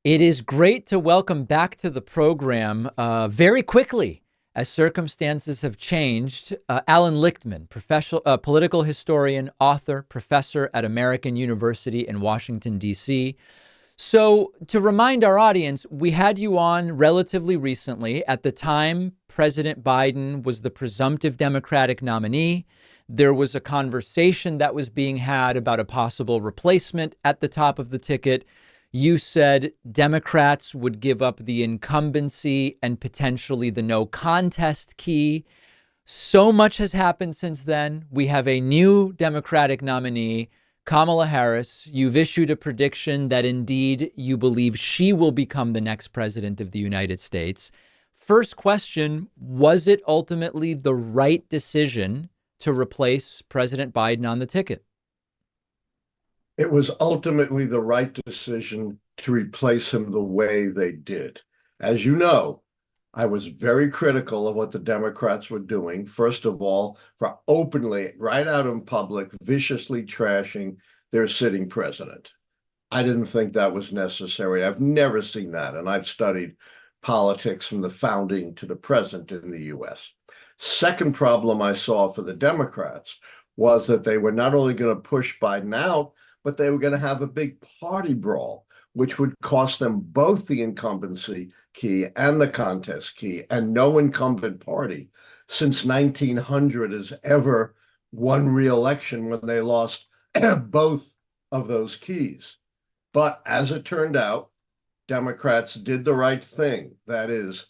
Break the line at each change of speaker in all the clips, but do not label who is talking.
It is great to welcome back to the program very quickly as circumstances have changed. Allan Lichtman, political historian, author, professor at American University in Washington, D.C. So, to remind our audience, we had you on relatively recently. At the time, President Biden was the presumptive Democratic nominee. There was a conversation that was being had about a possible replacement at the top of the ticket. You said Democrats would give up the incumbency and potentially the no contest key. So much has happened since then. We have a new Democratic nominee, Kamala Harris. You've issued a prediction that indeed you believe she will become the next president of the United States. First question, was it ultimately the right decision to replace President Biden on the ticket?
It was ultimately the right decision to replace him the way they did. As you know, I was very critical of what the Democrats were doing. First of all, for openly, right out in public, viciously trashing their sitting president. I didn't think that was necessary. I've never seen that, and I've studied politics from the founding to the present in the US. Second problem I saw for the Democrats was that they were not only going to push Biden out, but they were going to have a big party brawl, which would cost them both the incumbency key and the contest key. And no incumbent party since 1900 has ever won re-election when they lost both of those keys. But as it turned out, Democrats did the right thing. That is,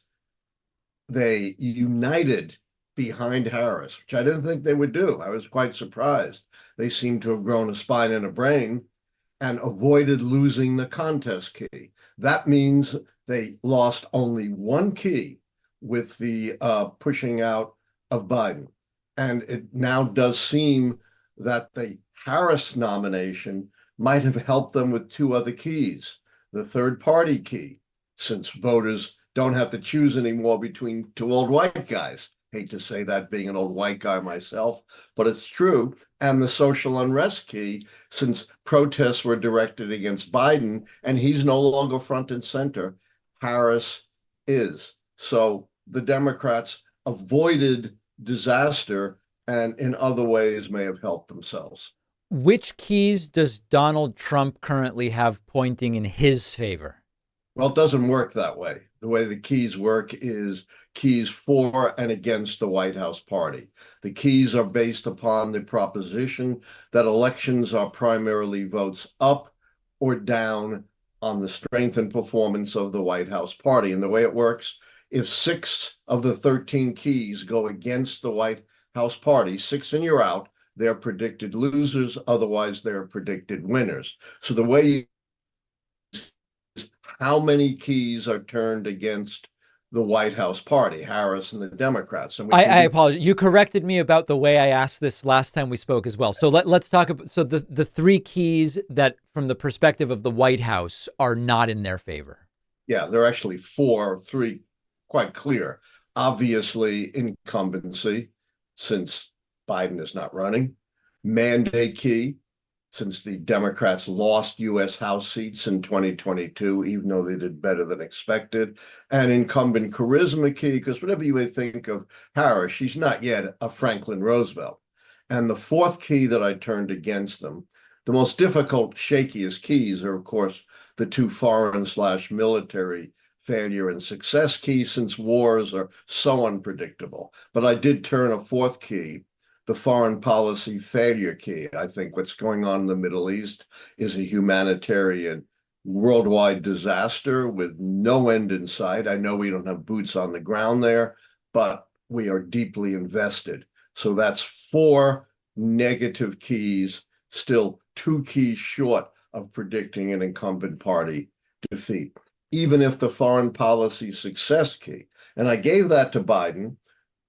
they united behind Harris, which I didn't think they would do. I was quite surprised. They seem to have grown a spine and a brain and avoided losing the contest key. That means they lost only one key with the pushing out of Biden. And it now does seem that the Harris nomination might have helped them with two other keys. The third party key, since voters don't have to choose anymore between two old white guys. Hate to say that being an old white guy myself, but it's true. And the social unrest key, since protests were directed against Biden and he's no longer front and center, Harris is. So the Democrats avoided disaster and in other ways may have helped themselves.
Which keys does Donald Trump currently have pointing in his favor?
Well, it doesn't work that way. The way the keys work is keys for and against the White House party. The keys are based upon the proposition that elections are primarily votes up or down on the strength and performance of the White House party. And the way it works, if 6 of the 13 keys go against the White House party, 6 and you're out, they're predicted losers. Otherwise, they're predicted winners. So the way how many keys are turned against the White House party, Harris and the Democrats. And
I apologize. You corrected me about the way I asked this last time we spoke as well. So let's talk about the three keys that, from the perspective of the White House, are not in their favor.
Yeah, there are actually 4, 3, quite clear. Obviously, incumbency, since Biden is not running. Mandate key, since the Democrats lost U.S. House seats in 2022, even though they did better than expected. And incumbent charisma key, because whatever you may think of Harris, she's not yet a Franklin Roosevelt. And the fourth key that I turned against them, the most difficult, shakiest keys are, of course, the 2 foreign/military failure and success keys, since wars are so unpredictable. But I did turn a fourth key, the foreign policy failure key. I think what's going on in the Middle East is a humanitarian worldwide disaster with no end in sight. I know we don't have boots on the ground there, but we are deeply invested. So that's 4 negative keys, still 2 keys short of predicting an incumbent party defeat, even if the foreign policy success key. And I gave that to Biden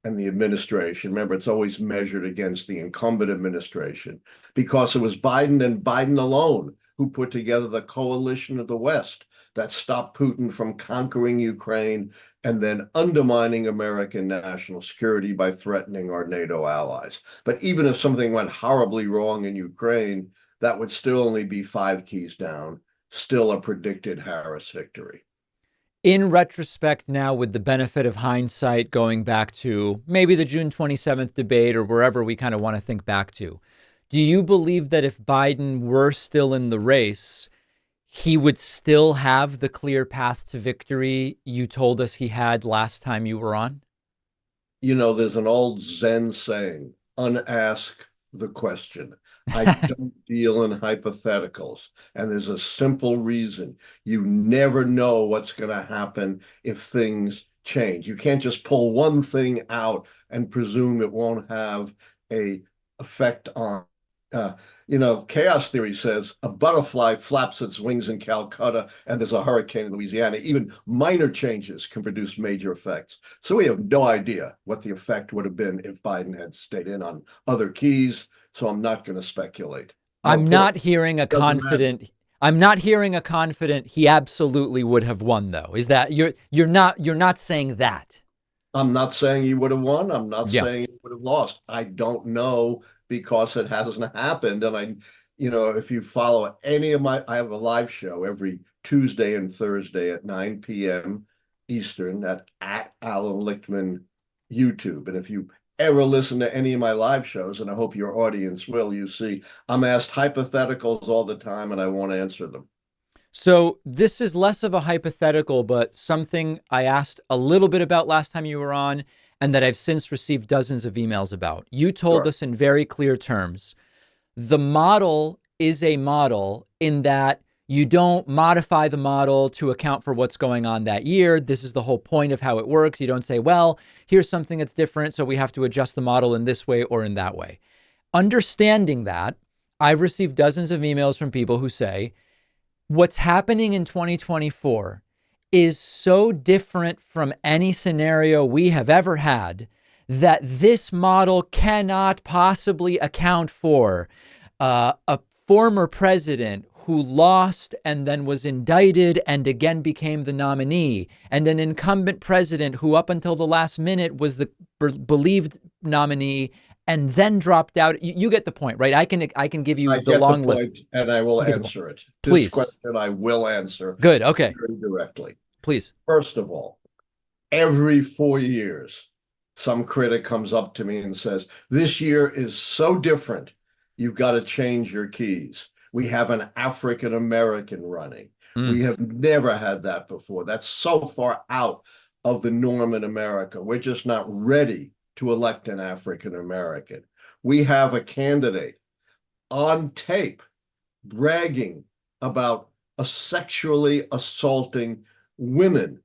and the administration. Remember, it's always measured against the incumbent administration, because it was Biden and Biden alone who put together the coalition of the West that stopped Putin from conquering Ukraine and then undermining American national security by threatening our NATO allies. But even if something went horribly wrong in Ukraine, that would still only be 5 keys down. still a predicted Harris victory.
In retrospect, now with the benefit of hindsight, going back to maybe the June 27th debate or wherever we kind of want to think back to, do you believe that if Biden were still in the race, he would still have the clear path to victory you told us he had last time you were on?
You know, there's an old Zen saying, unask the question. I don't deal in hypotheticals. And there's a simple reason. You never know what's going to happen if things change. You can't just pull one thing out and presume it won't have a effect on uh, chaos theory says a butterfly flaps its wings in Calcutta and there's a hurricane in Louisiana. Even minor changes can produce major effects. So we have no idea what the effect would have been if Biden had stayed in on other keys. So I'm not going to speculate. More
I'm not
important,
hearing a
doesn't matter.
confident I'm not hearing a confident he absolutely would have won though. Is that you're not saying that?
I'm not saying he would have won. I'm not
Yeah.
saying he would have lost. I don't know because it hasn't happened. And if you follow any of I have a live show every Tuesday and Thursday at 9 p.m. Eastern at Allan Lichtman YouTube. And if you ever listen to any of my live shows, and I hope your audience will, you see I'm asked hypotheticals all the time and I won't answer them.
So this is less of a hypothetical, but something I asked a little bit about last time you were on, and that I've since received dozens of emails about. You told
Sure.
us in very clear terms the model is a model in that you don't modify the model to account for what's going on that year. This is the whole point of how it works. You don't say, well, here's something that's different, so we have to adjust the model in this way or in that way. Understanding that, I've received dozens of emails from people who say, what's happening in 2024 is so different from any scenario we have ever had that this model cannot possibly account for a former president who lost and then was indicted and again became the nominee, and an incumbent president who up until the last minute was the believed nominee and then dropped out. You get the point, right? I can give you
I
the
get the
long list.
point, and I will
You get the point.
answer it. This
Please.
question I will answer
Good. Okay.
very directly.
Please.
First of all, every 4 years, some critic comes up to me and says, this year is so different, you've got to change your keys. We have an African American running.
Mm.
We have never had that before. That's so far out of the norm in America. We're just not ready to elect an African American. We have a candidate on tape bragging about sexually assaulting women,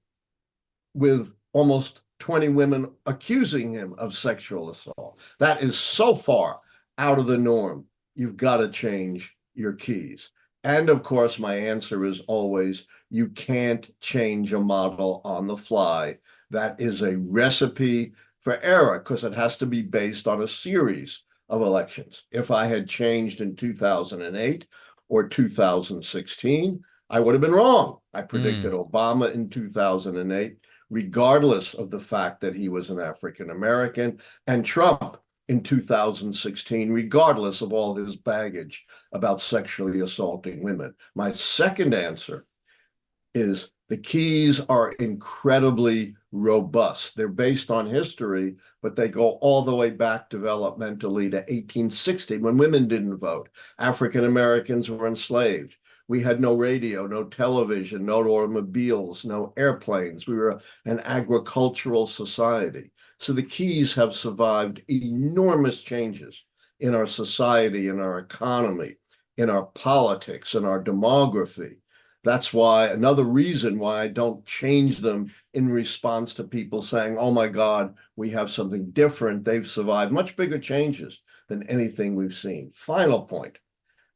with almost 20 women accusing him of sexual assault. That is so far out of the norm. You've got to change your keys. And of course, my answer is always, you can't change a model on the fly. That is a recipe for error because it has to be based on a series of elections. If I had changed in 2008 or 2016, I would have been wrong. I predicted Obama in 2008, regardless of the fact that he was an African American, and Trump in 2016, regardless of all his baggage about sexually assaulting women. My second answer is the keys are incredibly robust. They're based on history, but they go all the way back developmentally to 1860 when women didn't vote. African Americans were enslaved. We had no radio, no television, no automobiles, no airplanes. We were an agricultural society. So the keys have survived enormous changes in our society, in our economy, in our politics, in our demography. That's why another reason why I don't change them in response to people saying, oh my God, we have something different. They've survived much bigger changes than anything we've seen. Final point.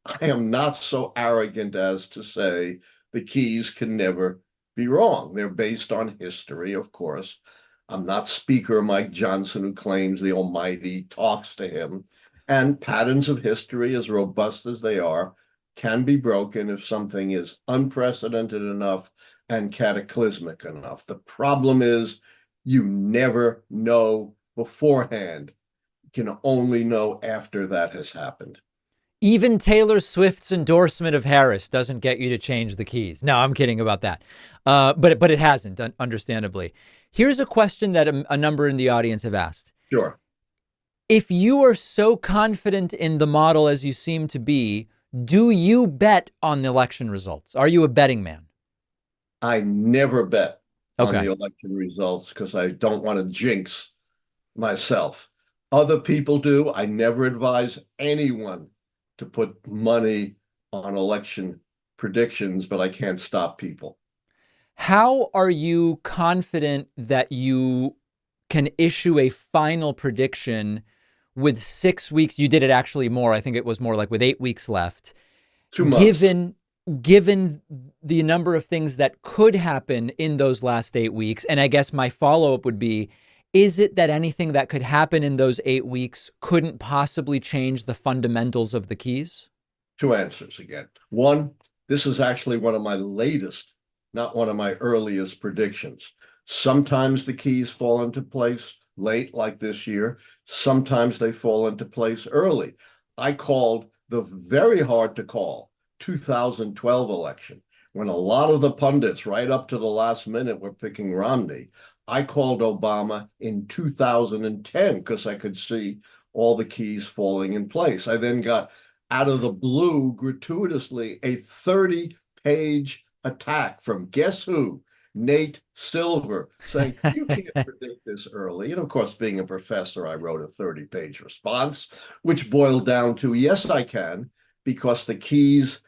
I am not so arrogant as to say the keys can never be wrong. They're based on history, of course. I'm not Speaker Mike Johnson, who claims the Almighty talks to him. And patterns of history, as robust as they are, can be broken if something is unprecedented enough and cataclysmic enough. The problem is you never know beforehand. You can only know after that has happened.
Even Taylor Swift's endorsement of Harris doesn't get you to change the keys. No, I'm kidding about that. But it hasn't, understandably. Here's a question that a number in the audience have asked.
Sure.
If you are so confident in the model as you seem to be, do you bet on the election results? Are you a betting man?
I never bet on
Okay.
the election results because I don't want to jinx myself. Other people do. I never advise anyone to put money on election predictions, but I can't stop people.
How are you confident that you can issue a final prediction with 6 weeks? You did it actually more. I think it was more like with 8 weeks left.
2 months.
Given the number of things that could happen in those last 8 weeks, and I guess my follow-up would be, is it that anything that could happen in those 8 weeks couldn't possibly change the fundamentals of the keys?
Two answers again. One, this is actually one of my latest, not one of my earliest predictions. Sometimes the keys fall into place late, like this year. Sometimes they fall into place early. I called the very hard to call 2012 election when a lot of the pundits, right up to the last minute, were picking Romney. I called Obama in 2010 because I could see all the keys falling in place. I then got out of the blue, gratuitously, a 30-page attack from guess who? Nate Silver, saying, you can't predict this early. And of course, being a professor, I wrote a 30-page response, which boiled down to, yes, I can, because the keys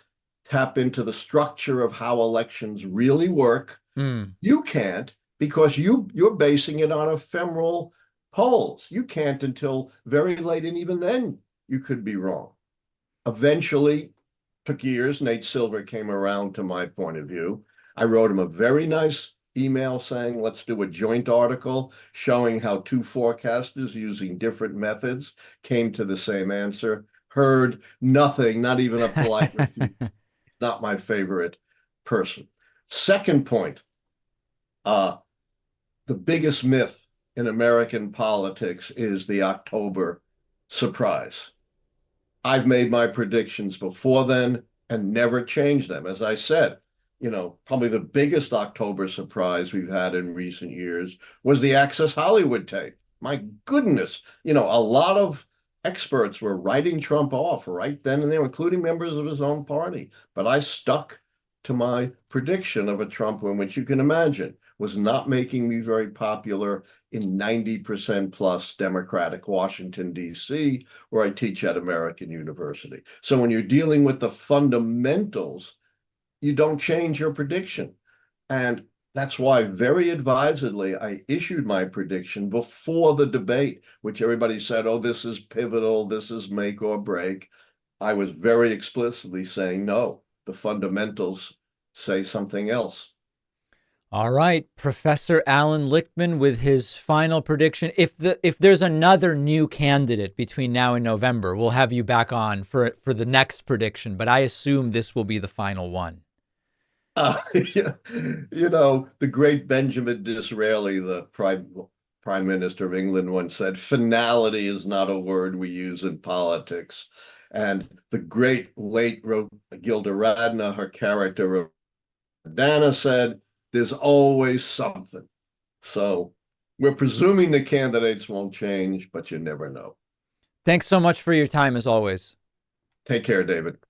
tap into the structure of how elections really work.
Mm.
You can't because you're basing it on ephemeral polls. You can't until very late, and even then you could be wrong. Eventually, took years, Nate Silver came around to my point of view. I wrote him a very nice email saying, let's do a joint article showing how two forecasters using different methods came to the same answer. Heard nothing, not even a polite refusal. Not my favorite person. Second point, the biggest myth in American politics is the October surprise. I've made my predictions before then and never changed them. As I said, probably the biggest October surprise we've had in recent years was the Access Hollywood tape. My goodness, a lot of experts were writing Trump off right then and there, including members of his own party. But I stuck to my prediction of a Trump win, which you can imagine was not making me very popular in 90% plus Democratic Washington, D.C., where I teach at American University. So when you're dealing with the fundamentals, you don't change your prediction. And that's why very advisedly I issued my prediction before the debate, which everybody said, oh, this is pivotal, this is make or break. I was very explicitly saying, no, the fundamentals say something else.
All right, Professor Allan Lichtman with his final prediction. If there's another new candidate between now and November, we'll have you back on for the next prediction. But I assume this will be the final one.
Yeah, the great Benjamin Disraeli, the Prime Minister of England, once said, finality is not a word we use in politics. And the great late Gilda Radner, her character Dana, said, there's always something. So we're presuming the candidates won't change, but you never know.
Thanks so much for your time, as always.
Take care, David.